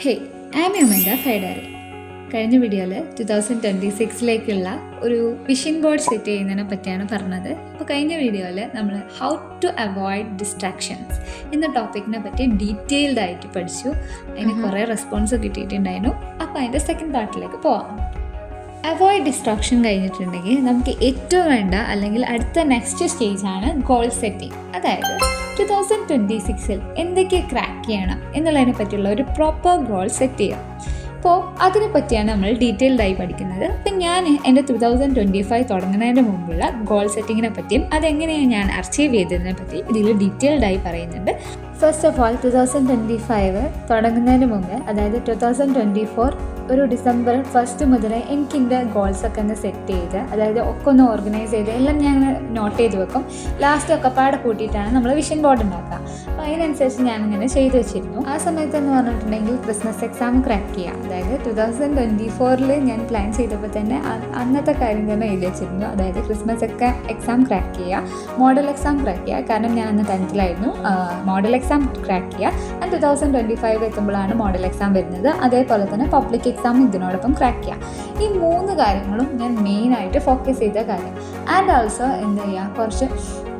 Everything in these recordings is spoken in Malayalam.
Hey I am യുമൻഡ ഫൈഡാരി. കഴിഞ്ഞ വീഡിയോയിൽ 2026 ഒരു വിഷൻ ബോർഡ് സെറ്റ് ചെയ്യുന്നതിനെ പറ്റിയാണ് പറഞ്ഞത്. അപ്പോൾ കഴിഞ്ഞ വീഡിയോയിൽ നമ്മൾ ഹൗ ടു അവോയ്ഡ് ഡിസ്ട്രാക്ഷൻസ് എന്ന ടോപ്പിക്കിനെ പറ്റി ഡീറ്റെയിൽഡ് ആയിട്ട് പഠിച്ചു. അതിന് കുറേ റെസ്പോൺസ് കിട്ടിയിട്ടുണ്ടായിരുന്നു. അപ്പോൾ അതിൻ്റെ സെക്കൻഡ് പാർട്ടിലേക്ക് പോവാം. അവോയ്ഡ് ഡിസ്ട്രാക്ഷൻ കഴിഞ്ഞിട്ടുണ്ടെങ്കിൽ നമുക്ക് ഏറ്റവും വേണ്ട അല്ലെങ്കിൽ അടുത്ത നെക്സ്റ്റ് സ്റ്റേജാണ് ഗോൾ സെറ്റിംഗ്. അതായത് 2026 എന്തൊക്കെ ക്രാക്ക് ചെയ്യണം എന്നുള്ളതിനെ പറ്റിയുള്ള ഒരു പ്രോപ്പർ ഗോൾ സെറ്റ് ചെയ്യുക. അപ്പോൾ അതിനെ പറ്റിയാണ് നമ്മൾ ഡീറ്റെയിൽഡായി പഠിക്കുന്നത്. അപ്പം ഞാൻ എൻ്റെ 2025 തുടങ്ങുന്നതിന് മുമ്പുള്ള ഗോൾ സെറ്റിങ്ങിനെ പറ്റിയും അതെങ്ങനെയാണ് ഞാൻ അച്ചീവ് ചെയ്തതിനെ പറ്റി ഇതിൽ ഡീറ്റെയിൽഡായി പറയുന്നുണ്ട്. ഫസ്റ്റ് ഓഫ് ഓൾ 2025 തുടങ്ങുന്നതിന് മുമ്പ്, അതായത് 2024 ഒരു ഡിസംബർ 1 മുതൽ എനിക്ക് എൻ്റെ ഗോൾസൊക്കെ ഒന്ന് സെറ്റ് ചെയ്ത്, അതായത് ഒക്കെ ഒന്ന് ഓർഗനൈസ് ചെയ്ത് എല്ലാം ഞാൻ നോട്ട് ചെയ്ത് വെക്കും. ലാസ്റ്റ് ഒക്കെ പാടെ കൂട്ടിയിട്ടാണ് നമ്മൾ വിഷൻ ബോർഡ് ഉണ്ടാക്കുക. അപ്പോൾ അതിനനുസരിച്ച് ഞാനിങ്ങനെ ചെയ്ത് വെച്ചിരുന്നു. ആ സമയത്തെന്ന് പറഞ്ഞിട്ടുണ്ടെങ്കിൽ ക്രിസ്മസ് എക്സാം ക്രാക്ക് ചെയ്യുക. അതായത് 2024 ഞാൻ പ്ലാൻ ചെയ്തപ്പോൾ തന്നെ അന്നത്തെ കാര്യം തന്നെ എഴുതി വെച്ചിരുന്നു. അതായത് ക്രിസ്മസ് ഒക്കെ എക്സാം ക്രാക്ക് ചെയ്യുക, മോഡൽ എക്സാം ക്രാക്ക് ചെയ്യുക. കാരണം ഞാൻ അന്ന് 10th മോഡൽ എക്സാം ക്രാക്ക് ചെയ്യുക. ആൻഡ് 2025 എത്തുമ്പോഴാണ് മോഡൽ എക്സാം വരുന്നത്. അതേപോലെ തന്നെ പബ്ലിക് എക്സാം ഇതിനോടൊപ്പം ക്രാക്ക് ചെയ്യുക. ഈ 3 കാര്യങ്ങളും ഞാൻ മെയിനായിട്ട് ഫോക്കസ് ചെയ്ത കാര്യം. ആൻഡ് ഓൾസോ എന്താ ചെയ്യുക, കുറച്ച്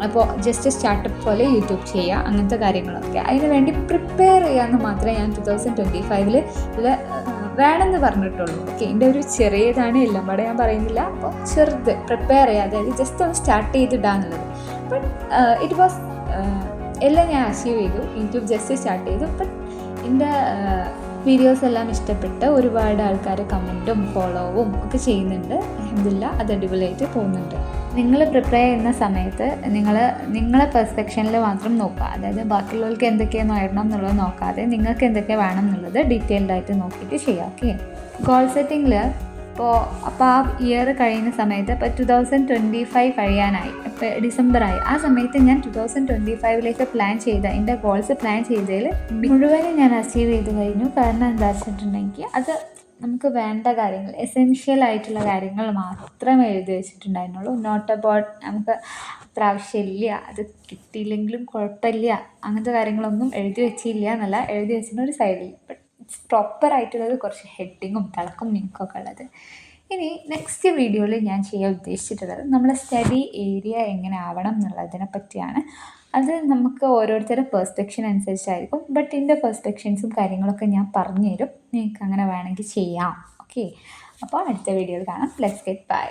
അപ്പോൾ ജസ്റ്റ് സ്റ്റാർട്ടപ്പ് പോലെ യൂട്യൂബ് ചെയ്യുക, അങ്ങനത്തെ കാര്യങ്ങളൊക്കെ അതിന് വേണ്ടി പ്രിപ്പയർ ചെയ്യാമെന്ന് മാത്രമേ ഞാൻ 2025 വേണമെന്ന് പറഞ്ഞിട്ടുള്ളൂ. ഓക്കെ, എൻ്റെ ഒരു ചെറിയതാണ്, എല്ലാം പാടെ ഞാൻ പറയുന്നില്ല. അപ്പോൾ ചെറുത് പ്രിപ്പയർ ചെയ്യുക, അതായത് ജസ്റ്റ് ഒന്ന് സ്റ്റാർട്ട് ചെയ്തിടാന്നുള്ളത്. ബട്ട് ഇറ്റ് വാസ് എല്ലാം ഞാൻ അച്ചീവ് ചെയ്തു. യൂട്യൂബ് ജസ്റ്റ് സ്റ്റാർട്ട് ചെയ്തു. ബട്ട് എൻ്റെ വീഡിയോസ് എല്ലാം ഇഷ്ടപ്പെട്ട് ഒരുപാട് ആൾക്കാർ കമൻറ്റും ഫോളോവും ഒക്കെ ചെയ്യുന്നുണ്ട്. അൽഹംദുലില്ലാ, അത് അടിപൊളിയായിട്ട് പോകുന്നുണ്ട്. നിങ്ങൾ പ്രിപ്പയർ ചെയ്യുന്ന സമയത്ത് നിങ്ങളെ പെർസ്പെക്ഷനിൽ മാത്രം നോക്കുക. അതായത് ബാക്കിയുള്ളവർക്ക് എന്തൊക്കെയാണ് വേണം എന്നുള്ളത് നോക്കാതെ നിങ്ങൾക്ക് എന്തൊക്കെ വേണം എന്നുള്ളത് ഡീറ്റെയിൽഡായിട്ട് നോക്കിയിട്ട് ചെയ്യുക. ഓക്കെ, ഗോൾ സെറ്റിങ്ങിൽ അപ്പോൾ ആ ഇയർ കഴിയുന്ന സമയത്ത് ഇപ്പോൾ 2025 കഴിയാനായി, ഇപ്പോൾ ഡിസംബറായി. ആ സമയത്ത് ഞാൻ 2025 പ്ലാൻ ചെയ്ത എൻ്റെ ഗോൾസ് പ്ലാൻ ചെയ്തതിൽ മുഴുവനും ഞാൻ അച്ചീവ് ചെയ്ത് കഴിഞ്ഞു. കാരണം എന്താ വെച്ചിട്ടുണ്ടെങ്കിൽ അത് നമുക്ക് വേണ്ട കാര്യങ്ങൾ, എസെൻഷ്യൽ ആയിട്ടുള്ള കാര്യങ്ങൾ മാത്രമേ എഴുതി വെച്ചിട്ടുണ്ടായിരുന്നുള്ളൂ. നോട്ട് അബൌട്ട് നമുക്ക് അത്ര ആവശ്യമില്ല, അത് കിട്ടിയില്ലെങ്കിലും കുഴപ്പമില്ല, അങ്ങനത്തെ കാര്യങ്ങളൊന്നും എഴുതി വെച്ചില്ല എന്നല്ല, എഴുതി വെച്ചിട്ട് ഒരു സൈഡിൽ. ബട്ട് പ്രോപ്പറായിട്ടുള്ളത് കുറച്ച് ഹെഡിങ്ങും തിളക്കും നിങ്ങൾക്കൊക്കെ ഉള്ളത്. ഇനി നെക്സ്റ്റ് വീഡിയോയിൽ ഞാൻ ചെയ്യാൻ ഉദ്ദേശിച്ചിട്ടുള്ളത് നമ്മളെ സ്റ്റഡി ഏരിയ എങ്ങനെ ആവണം എന്നുള്ളതിനെ പറ്റിയാണ്. അത് നമുക്ക് ഓരോരുത്തരുടെ പെർസ്പെക്ഷൻ അനുസരിച്ചായിരിക്കും. ബട്ട് എൻ്റെ പെർസ്പെക്ഷൻസും കാര്യങ്ങളൊക്കെ ഞാൻ പറഞ്ഞു തരും, നിങ്ങൾക്ക് അങ്ങനെ വേണമെങ്കിൽ ചെയ്യാം. ഓക്കെ, അപ്പോൾ അടുത്ത വീഡിയോയിൽ കാണാം. Let's get by.